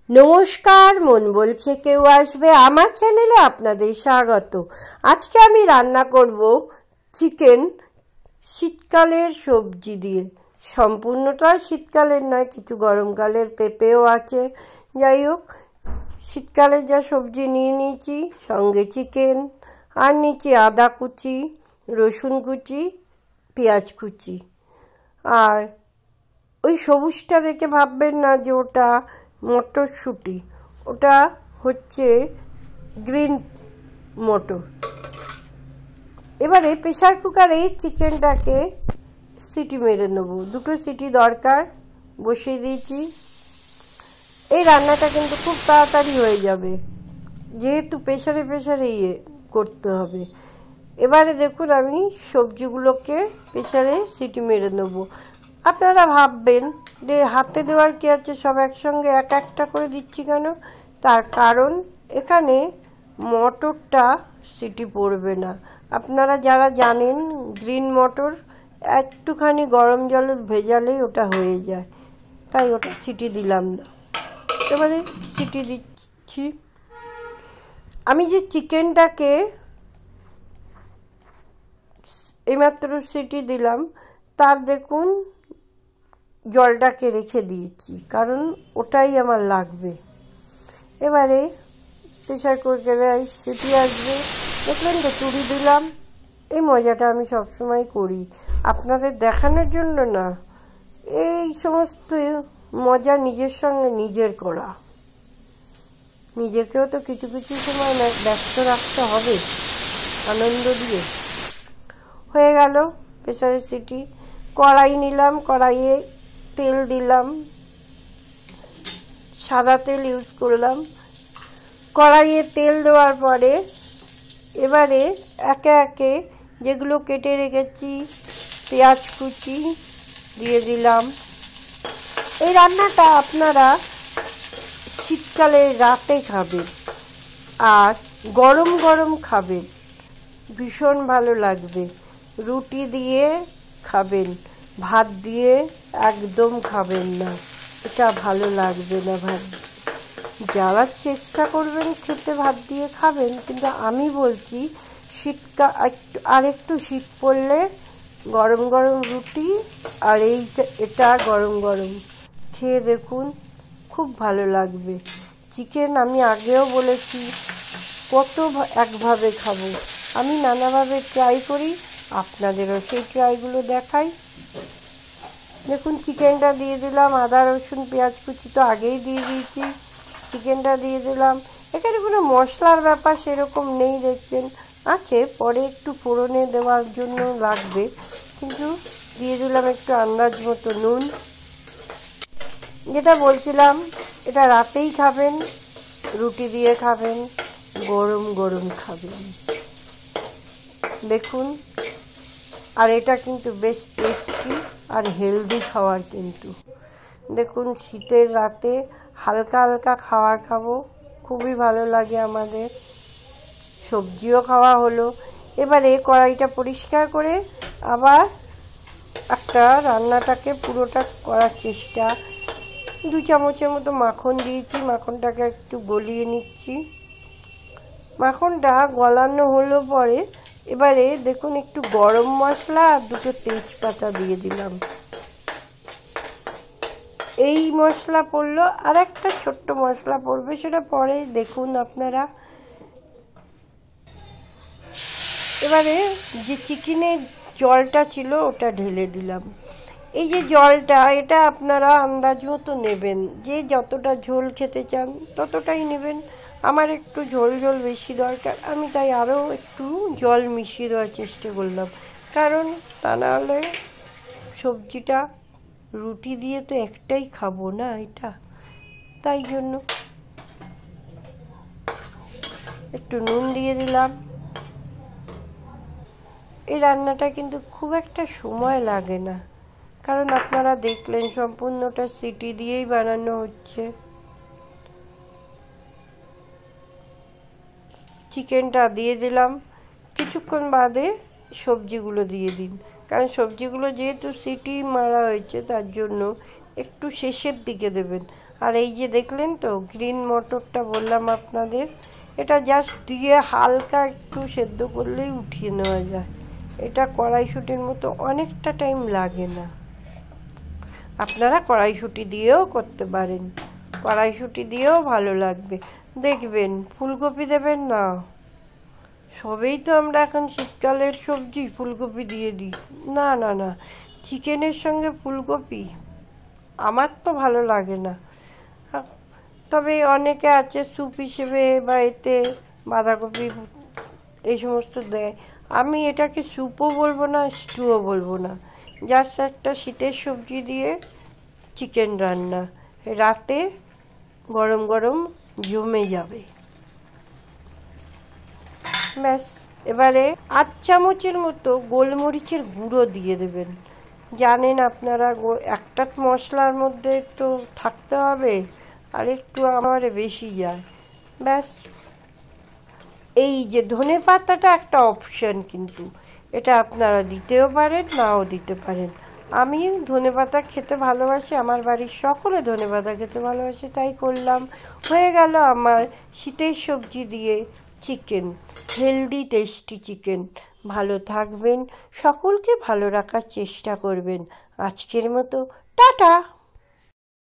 নমস্কার, মন বলছে কেউ আসবে আমার চ্যানেলে আপনাদের স্বাগত। আজকে আমি রান্না করব চিকেন শীতকালের সবজি দিয়ে। সম্পূর্ণটা শীতকালের নয়, কিছু গরমকালের পেঁপেও আছে। যাই হোক, শীতকালের যা সবজি নিয়ে নিয়েছি, সঙ্গে চিকেন আর নিয়েছি আদা কুচি, রসুন কুচি, পেঁয়াজ কুচি। আর ওই সবুজটা দেখে ভাববেন না যে ওটা মটরশুঁটি, ওটা হচ্ছে গ্রিন মটর। এবারে প্রেসার কুকারে চিকেনটাকে সিটি মেরে নেবো, 2টো সিটি দরকার, বসিয়ে দিয়েছি। এই রান্নাটা কিন্তু খুব তাড়াতাড়ি হয়ে যাবে, যেহেতু প্রেসারে করতে হবে। এবারে দেখুন, আমি সবজিগুলোকে প্রেসারে সিটি মেরে নেবো। আপনারা ভাববেন যে হাতে দেওয়ার কি আছে, সব একসঙ্গে এক একটা করে দিচ্ছি কেন? তার কারণ এখানে মটরটা সিটি পড়বে না। আপনারা যারা জানেন, গ্রিন মটর একটুখানি গরম জলে ভেজালেই ওটা হয়ে যায়, তাই ওটা সিটি দিলাম না। এবারে সিটি দিচ্ছি। আমি যে চিকেনটাকে এইমাত্র সিটি দিলাম, তার দেখুন জলটাকে রেখে দিয়েছি, কারণ ওটাই আমার লাগবে। এবারে প্রেসার কুকারে সিটি আসবে, দেখলেন তো চুড়ি দিলাম। এই মজাটা আমি সবসময় করি, আপনাদের দেখানোর জন্য না। এই সমস্ত মজা নিজের সঙ্গে নিজের করা। নিজেকেও তো কিছু কিছু সময় ব্যস্ত রাখতে হবে আনন্দ দিয়ে। হয়ে গেল প্রেসারে সিটি। কড়াই নিলাম, কড়াইয়ে তেল দিলাম, সাদা তেল ইউজ করলাম। কড়াইয়ে তেল দেওয়ার পরে এবারে একে একে যেগুলো কেটে রেখেছি পেঁয়াজ কুচি দিয়ে দিলাম। এই রান্নাটা আপনারা শীতকালে রাতে খাবেন আর গরম গরম খাবেন, ভীষণ ভালো লাগবে। রুটি দিয়ে খাবেন, ভাত দিয়ে একদম খাবেন না, এটা ভালো লাগবে না ভাত। যারা চেষ্টা করবেন খেতে ভাত দিয়ে খাবেন, কিন্তু আমি বলছি আর একটু শীত পড়লে গরম গরম রুটি আর এটা গরম গরম খেয়ে দেখুন, খুব ভালো লাগবে। চিকেন আমি আগেও বলেছি কত একভাবে খাবো, আমি নানাভাবে ট্রাই করি, আপনাদেরও সেই ট্রাইগুলো দেখাই। দেখুন চিকেনটা দিয়ে দিলাম, আদা রসুন পেঁয়াজ কুচি তো আগেই দিয়ে দিয়েছি। চিকেনটা দিয়ে দিলাম। এখানে কোনো মশলার ব্যাপার সেরকম নেই, দেখছেন আছে, পরে একটু ফোড়নে দেওয়ার জন্য লাগবে, কিন্তু দিয়ে দিলাম একটু আন্দাজ মতো নুন। যেটা বলছিলাম, এটা রাতেই খাবেন, রুটি দিয়ে খাবেন, গরম গরম খাবেন, দেখুন। আর এটা কিন্তু বেশ টেস্টি আর হেলদি খাবার কিন্তু। দেখুন, শীতের রাতে হালকা হালকা খাবার খাবো, খুবই ভালো লাগে আমাদের। সবজিও খাওয়া হলো। এবারে কড়াইটা পরিষ্কার করে আবার একটা রান্নাটাকে পুরোটা করার চেষ্টা। 2 চামচের মতো মাখন দিয়েছি, মাখনটাকে একটু গলিয়ে নিচ্ছি। মাখনটা গলানো হলো পরে এবারে দেখুন একটু গরম মশলা আর 2টো তেজপাতা দিয়ে দিলাম। এই মশলা পড়লো, আর একটা ছোট্ট মশলা পড়বে, সেটা পরে দেখুন আপনারা। এবারে যে চিকেনের জলটা ছিল ওটা ঢেলে দিলাম। এই যে জলটা, এটা আপনারা আন্দাজ মতো নেবেন, যে যতটা ঝোল খেতে চান ততটাই নেবেন। আমার একটু ঝোল ঝোল বেশি দরকার, আমি তাই আরও একটু জল মিশিয়ে দেওয়ার চেষ্টা করলাম, কারণ তা নাহলে সবজিটা রুটি দিয়ে তো একটাই খাবো না এটা, তাই জন্য একটু নুন দিয়ে দিলাম। এই রান্নাটা কিন্তু খুব একটা সময় লাগে না, কারণ আপনারা দেখলেন সম্পূর্ণটা সিটি দিয়েই বানানো হচ্ছে। চিকেনটা দিয়ে দিলাম, কিছুক্ষণ বাদে সবজিগুলো দিয়ে দিন, কারণ সবজিগুলো যেহেতু সিটি মারা হয়েছে তার জন্য একটু শেষের দিকে দেবেন। আর এই যে দেখলেন তো গ্রিন মটরটা বললাম আপনাদের, এটা জাস্ট দিয়ে হালকা একটু সেদ্ধ করলেই উঠিয়ে নেওয়া যায়। এটা কড়াইশুঁটির মতো অনেকটা টাইম লাগে না। আপনারা কড়াইশুঁটি দিয়েও করতে পারেন, কড়াইশুঁটি দিয়েও ভালো লাগবে। দেখবেন ফুলকপি দেবেন না, সবেই তো আমরা এখন শীতকালের সবজি ফুলকপি দিয়ে দিই। না না না, চিকেনের সঙ্গে ফুলকপি আমার তো ভালো লাগে না। তবে অনেকে আছে স্যুপ হিসেবে বা এতে বাঁধাকপি এই সমস্ত দেয়। আমি এটাকে স্যুপও বলবো না, স্টুও বলবো না, জাস্ট একটা শীতের সবজি দিয়ে চিকেন রান্না, রাতে গরম গরম জমে যাবে। ব্যাস, এবারে 8 চামচের মতো গোলমরিচের গুঁড়ো দিয়ে দেবেন। জানেন আপনারা একটা মশলার মধ্যে তো থাকতে হবে, আর একটু আমার বেশি যায়। ব্যাস, এই যে ধনে পাতাটা একটা অপশন, কিন্তু এটা আপনারা দিতেও পারেন নাও দিতে পারেন। আমি ধনেপাতা খেতে ভালোবাসি, আমার বাড়ির সকলে ধনেপাতা খেতে ভালোবাসে, তাই করলাম। হয়ে গেল আমার শীতের সবজি দিয়ে চিকেন, হেলদি টেস্টি চিকেন। ভালো থাকবেন, সকলকে ভালো রাখার চেষ্টা করবেন। আজকের মতো টাটা।